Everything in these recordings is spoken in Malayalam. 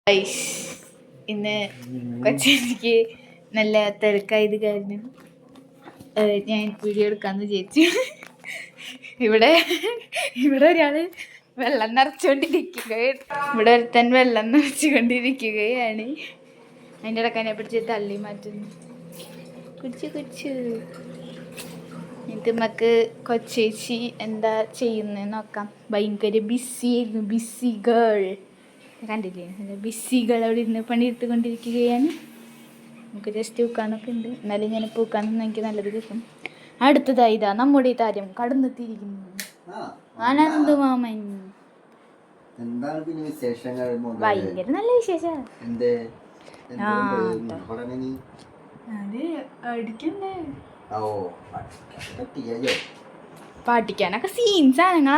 ഗൈസ്, ഇന്ന് കൊച്ചെനിക്ക് നല്ല തിരക്കായത് കാരണം ഞാൻ വീഡിയോ എടുക്കാമെന്ന് വിചാരിച്ചു. ഇവിടെ ഒരാൾ വെള്ളം നിറച്ചുകൊണ്ടിരിക്കുകയാണ്. ഇവിടെ ഒരുത്തൻ വെള്ളം നിറച്ചുകൊണ്ടിരിക്കുകയാണ്. അതിൻ്റെ ഇടക്കാനെ പിടിച്ച് തള്ളി മാറ്റുന്നു. കുടിച്ചു ഇത് നമുക്ക് കൊച്ചേച്ചി എന്താ ചെയ്യുന്നത് നോക്കാം. ഭയങ്കര ബിസി ആയിരുന്നു. ബിസി ഗേൾ കണ്ടില്ലേ? ബിസി ഗേൾ അവിടെ ഇരുന്ന് പണിയെടുത്തുകൊണ്ടിരിക്കുകയാണ്. നമുക്ക് ജസ്റ്റ് പൂക്കാനൊക്കെ ഉണ്ട്. എന്നാലും ഞാൻ പൂക്കാനൊന്നും എനിക്ക് നല്ലത് കിട്ടും. അടുത്തതായി ഇതാ നമ്മുടെ താരം കടന്നെത്തിയിരിക്കുന്നു. ആനന്ദമാമൻ. ഭയങ്കര നല്ല വിശേഷം. പഠിക്കാനൊക്കെ സീൻസ് ആണ്.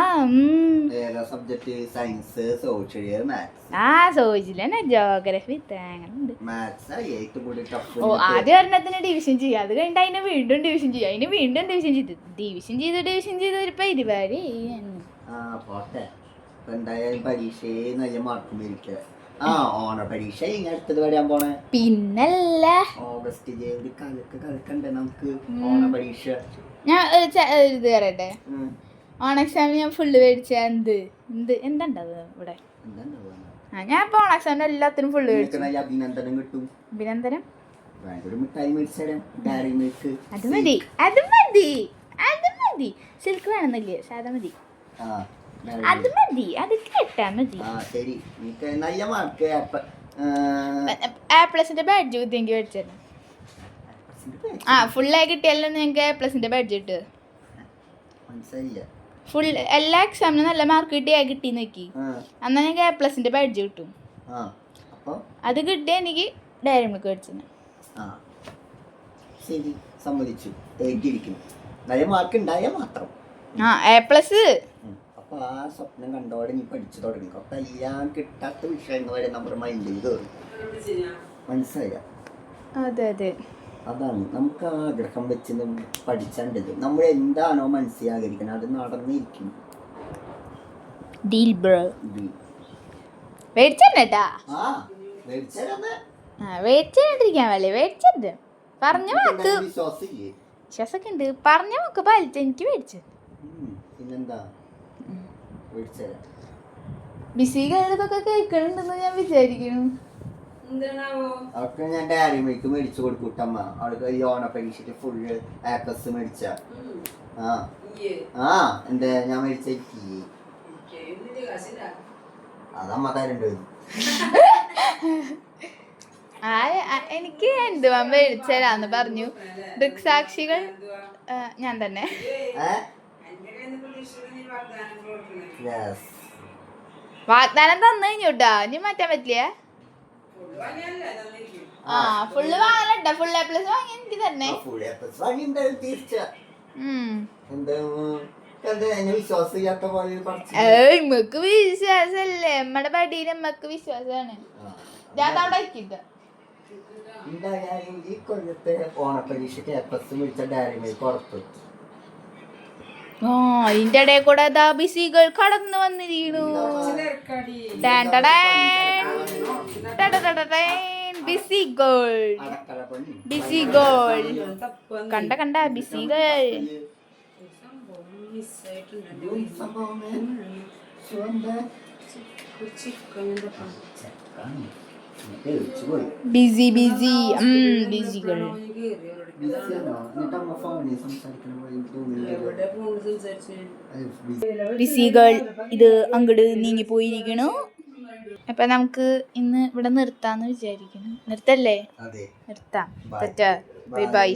സോഷ്യൽ ജോഗ്രഫി തേങ്ങളുണ്ട്. ആദ്യം ഒരെണ്ണത്തിന് ഡിവിഷൻ ചെയ്യുക, അത് കഴിഞ്ഞിട്ട് അതിനെ വീണ്ടും ഡിവിഷൻ ചെയ്യുക, അതിന് വീണ്ടും ഡിവിഷൻ ചെയ്ത് ഒരു പരിപാടി. പിന്നല്ല ഞാൻ ഇത് പറയട്ടെ. ഓൺ എക്സാമിന് ഞാൻ ഫുള്ള് മേടിച്ച എന്താണ്ടാവുക ഇവിടെ? ഞാൻ ഇപ്പൊ ഓൺ എക്സാമിന് എല്ലാത്തിനും ഫുള്ള് മേടിച്ചു. അഭിനന്ദനം അത് മതി. സിൽക്ക് വേണമെന്നില്ലേ? സാധാ മതി. അത് കേട്ടാ മതി. A+ ബാഡ്ജ് കുത്തിയെങ്കിൽ മേടിച്ചല്ലോ. ഫുള്ളായി കിട്ടിയല്ലോ നിങ്ങൾക്ക് A+ ബാഡ്ജ് കിട്ടുക. ഫുൾ എല്ലാ എക്സാമിനും നല്ല മാർക്ക് കിട്ടി നോക്കി, എന്നാൽ ഞങ്ങൾക്ക് A+ ബാഡ്ജ് കിട്ടും. അത് കിട്ടിയ എനിക്ക് ഡയറി മിൽക്ക് മേടിച്ചു. A+. അപ്പൊ ആ സ്വപ്നം കണ്ടോടെ നീ പഠിച്ചു തുടങ്ങി. അപ്പൊ എല്ലാം കിട്ടാത്ത വിഷയങ്ങൾ വരെ നമ്മുടെ മൈൻഡിൽ കയറും. മനസ്സിലായ? അതെ, അതാണ് നമുക്ക് ആഗ്രഹം വെച്ച് പഠിച്ചേണ്ടത്. നമ്മൾ എന്താണോ മനസ്സിലാകരിക്കണം അത് നടന്നിരിക്കും. വിശ്വാസമൊക്കെ ഉണ്ട്. പറഞ്ഞ വാക്ക് പാലിച്ച എനിക്ക് മേടിച്ചു. പിന്നെന്താ ബിസി കഴിഞ്ഞതൊക്കെ കേൾക്കണുണ്ടെന്ന് ഞാൻ വിചാരിക്കുന്നു. അവർക്ക് ഞാൻ ഡയറി മിൽക്ക് മേടിച്ചു കൊടുക്കൂട്ടമ്മ. അവൾക്ക് ഈ ഓണ പരീക്ഷയ്ക്ക് ഫുള്ള് A+ മേടിച്ച. എന്താ ഞാൻ മേടിച്ച അതമ്മ തരണ്ട്. എനിക്ക് എന്തുവാ മേടിച്ചരാന്ന് പറഞ്ഞു. ദൃക്സാക്ഷികൾ ഞാൻ തന്നെ. വാഗ്ദാനം തന്നു കഴിഞ്ഞൂട്ടാ. ഇനി മാറ്റാൻ പറ്റില്ല. ഫുള്ള് വാങ്ങലട്ട. ഫുൾ A+ വാങ്ങി എനിക്ക് തന്നെ. ഇമ്മക്ക് വിശ്വാസല്ലേ? നമ്മടെ പടിയിൽ നമ്മക്ക് വിശ്വാസാണ്. ഞാൻ അവിടെ എത്തിട്ട ഈ കൊല്ലത്തെ ഓണപ്പരീക്ഷയ്ക്ക് A+ മേടിച്ച ഡയറി മിൽക്ക് ഉറപ്പ്. ഇതിന്റെ ഇടയിൽ കൂടെ ബിസികൾ കടന്നു വന്നിരിക്കണു. ബിസി ഗേൾ കണ്ട busy girl. Busy girl. Busy girl ഇത് അങ്ങോട്ട് നീങ്ങി പോയിരിക്കണു. അപ്പൊ നമുക്ക് ഇന്ന് ഇവിടെ നിർത്താന്ന് വിചാരിക്കുന്നു. നിർത്തല്ലേ? നിർത്താം. ബൈ.